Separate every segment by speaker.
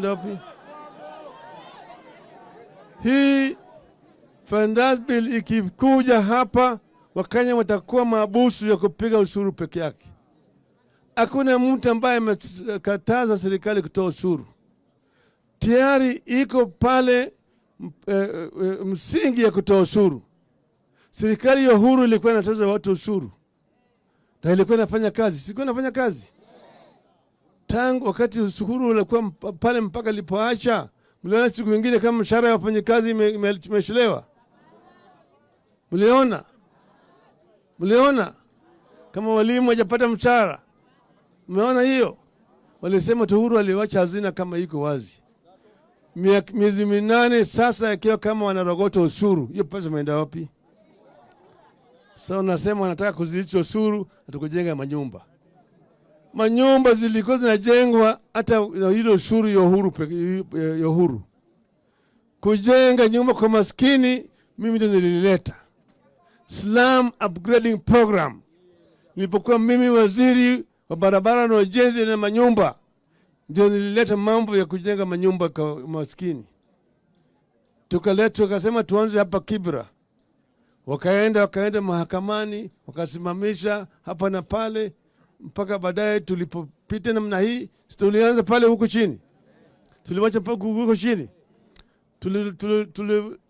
Speaker 1: wapi? Hii finance bill ikikuja hapa, Wakenya watakuwa mabusu ya kupiga ushuru peke yake. Hakuna mtu ambaye amekataza serikali kutoa ushuru. Tayari iko pale msingi ya kutoa ushuru. Serikali ya Uhuru ilikuwa inatoza watu ushuru, na ilikuwa inafanya kazi. Sikuwa inafanya kazi tangu wakati ushuru ulikuwa pale mpaka lipoacha. Mliona siku nyingine kama mshahara ya wafanyakazi imeshelewa? Mliona kama walimu hajapata mshahara? Umeona hiyo? Walisema Uhuru aliwacha hazina kama iko wazi. Miezi 8 sasa yakiwa kama wanarogota ushuru. Hiyo pesa imeenda wapi? Sasa unasema wanataka kuzidisha ushuru atakujenga manyumba. Manyumba zilikuwa zinajengwa hata ile ushuru ya Uhuru. Kujenga nyumba kwa maskini mimi ndio nilileta. Slum upgrading program. Nilipokuwa mimi waziri wa barabara na ujenzi na manyumba, ndio nilileta mambo ya kujenga manyumba kwa maskini. Tukasema tuanze hapa Kibra. Wakaenda mahakamani, wakasimamisha hapa na pale, mpaka baadaye tulipopita namna hii, tulianza pale huko chini. Tuliwacha huko chini.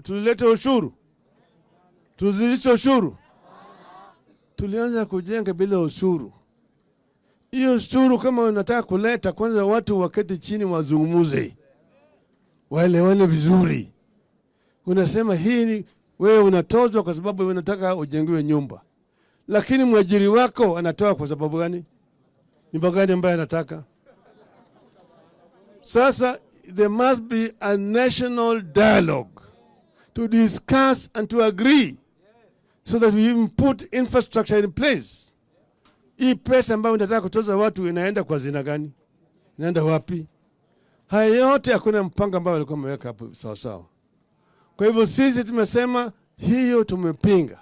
Speaker 1: Tulileta ushuru. Tulizidisha ushuru. Tulianza kujenga bila ushuru. Hiyo ushuru kama unataka kuleta, kwanza watu waketi chini wazungumuze, waelewane vizuri. Unasema hii ni wewe unatozwa kwa sababu unataka ujengiwe nyumba. Lakini mwajiri wako anatoa kwa sababu gani? Nyumba gani ambayo anataka? Sasa there must be a national dialogue to discuss and to agree so that we put infrastructure in place. Hii pesa ambayo unataka kutoza watu inaenda kwa zina gani? Inaenda wapi? Haya yote hakuna mpango ambao walikuwa wameweka hapo sawa sawa. Kwa hivyo sisi tumesema hiyo tumepinga.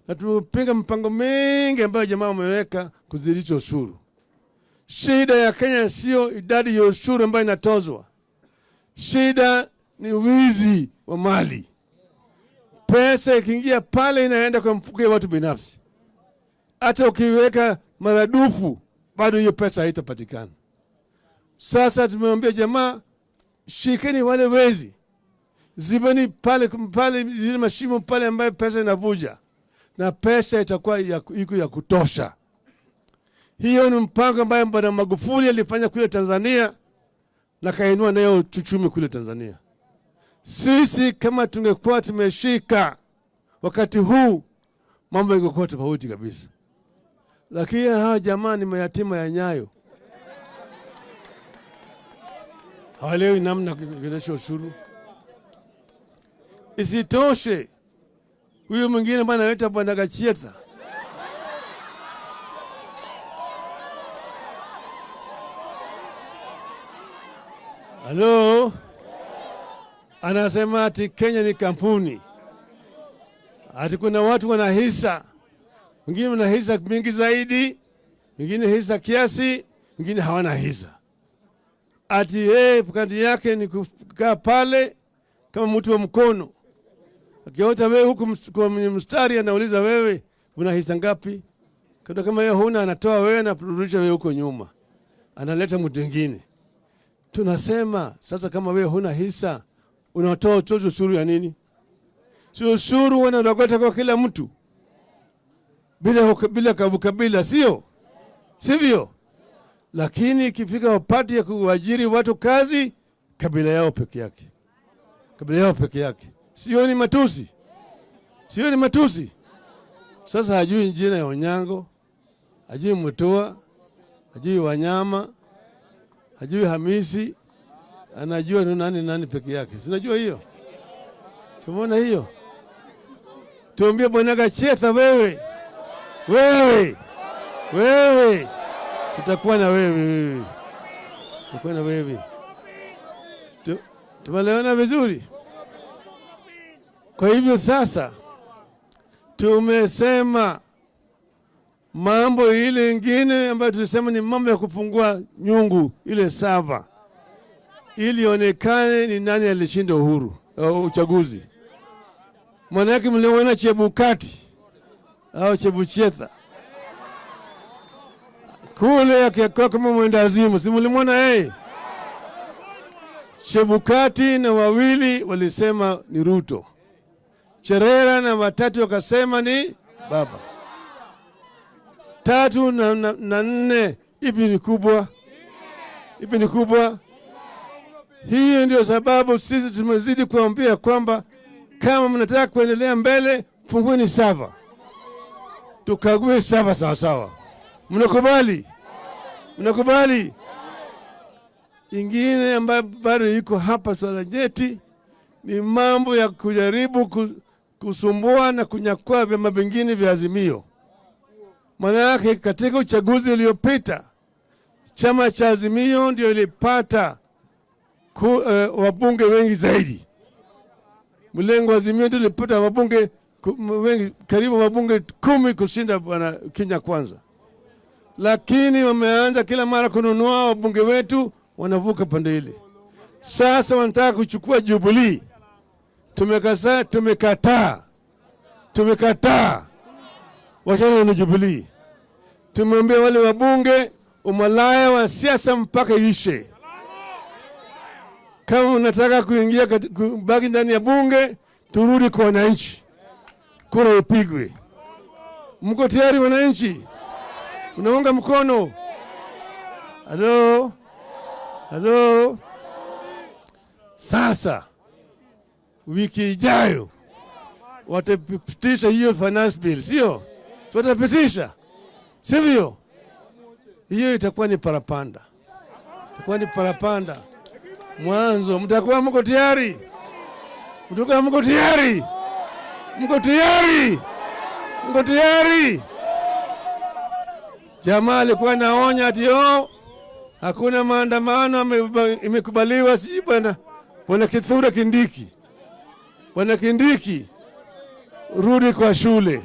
Speaker 1: Na tumepinga mpango mengi ambayo jamaa wameweka kuzidisha ushuru. Shida ya Kenya sio idadi ya ushuru ambayo inatozwa. Shida ni wizi wa mali. Pesa ikiingia pale inaenda kwa mfuko ya watu binafsi. Hata ukiweka maradufu bado hiyo pesa haitapatikana. Sasa tumemwambia jamaa, shikeni wale wezi. Zibani pale zile mashimo pale ambayo pesa inavuja. Na pesa itakuwa iko ya kutosha. Hiyo ni mpango ambayo Bwana Magufuli alifanya kule Tanzania na kainua nayo uchumi kule Tanzania. Sisi kama tungekuwa tumeshika wakati huu, mambo yangekuwa tofauti kabisa. Lakini hawa jamaa ni mayatima ya Nyayo. Hawalewi namna kuendesha ushuru. Isitoshe, huyu mwingine bwana anaitwa Bwana Gachietha. Halo? Anasema ati Kenya ni kampuni. Ati kuna watu wana hisa. Wengine wana hisa mingi zaidi, wengine hisa kiasi, wengine hawana hisa. Ati pukandi yake ni kukaa pale kama mtu wa mkono. Akiota wewe huku kwa mstari anauliza wewe una hisa ngapi? Kama yeye huna anatoa wewe na kurudisha wewe huko nyuma. Analeta mtu mwingine. Tunasema sasa kama wewe huna hisa unatoa ushuru ya nini? Sio ushuru wanarogota kwa kila mtu. Bila kabila sio? Sivyo? Lakini ikifika wakati ya kuajiri watu kazi, kabila yao peke yake. Kabila yao peke yake. Sio ni matusi? Sio ni matusi? Sasa hajui jina ya Onyango, hajui Mutua, hajui Wanyama, hajui Hamisi, anajua nani peke yake. Sinajua hiyo? Tumeona hiyo? Tuambie Bwana Gachietha wewe. Tutakuwa na wewe. Tutakuwa na wewe. Tumeelewana vizuri? Kwa hivyo sasa tumesema mambo ile ingine ambayo tulisema ni mambo ya kufungua nyungu ile sava. ili onekane ni nani alishinda uhuru uchaguzi. Manake mliona Chebukati au Chebuchetha kule akiwa kama mwenda azimu, si mlimwona yeye? Chebukati na wawili walisema ni Ruto, Cherera na watatu wakasema ni baba. Tatu na nne, ipi ni kubwa? Ipi ni kubwa? Hiyo ndio sababu sisi tumezidi kuambia kwamba kama mnataka kuendelea mbele, fungueni sava, tukague sava sawa sawa. Mnakubali? Mnakubali? Ingine ambayo bado iko hapa swala jeti ni mambo ya kujaribu kusumbua na kunyakua vyama vingine vya Azimio. Maana yake katika uchaguzi uliopita chama cha Azimio ndio ilipata wabunge wengi zaidi. Mlengo wa Azimio ndio ilipata wabunge wengi, karibu wabunge 10 kushinda bwana Kenya Kwanza. Lakini wameanza kila mara kununua wabunge wetu, wanavuka pande ile. Sasa wanataka kuchukua Jubilee. Tumekataa. Wachana na Jubilee. Tumeambia wale wabunge umalaya wa siasa mpaka ishe. Kama unataka kuingia kubaki ndani ya bunge, turudi kwa wananchi, kura ipigwe. Mko tayari wananchi? Unaunga mkono? Halo? Halo? Sasa wiki ijayo watapitisha hiyo finance bill, sio? Watapitisha, sivyo? Hiyo itakuwa ni parapanda. Itakuwa ni parapanda. Mwanzo, mtakuwa mko tayari? Mtakuwa mko tayari? Mko tayari? Mko tayari? Jamaa alikuwa naonya ati hakuna maandamano imekubaliwa, si bwana Kithure Kindiki. Bwana Kindiki, rudi kwa shule.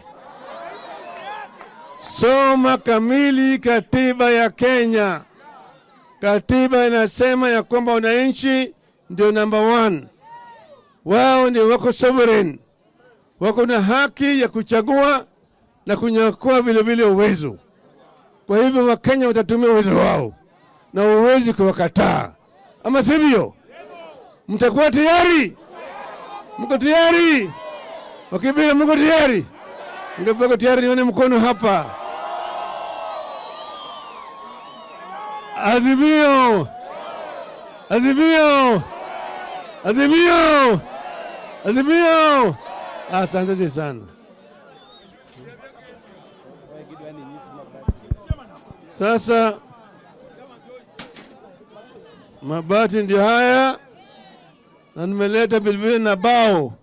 Speaker 1: Soma kamili katiba ya Kenya. Katiba inasema ya kwamba wananchi ndio number 1. Wao ndio wako sovereign. Wako na haki ya kuchagua na kunyakua vile vile uwezo. Kwa hivyo Wakenya watatumia uwezo wao na uwezi kuwakataa. Ama sivyo? Mtakuwa tayari? Mko tayari? Wakibila mko tayari? Mko tayari? Nione mkono hapa. Azimio! Azimio! Azimio! Azimio! Asante sana. Sasa mabati ndio haya, na nimeleta bilibili na bao.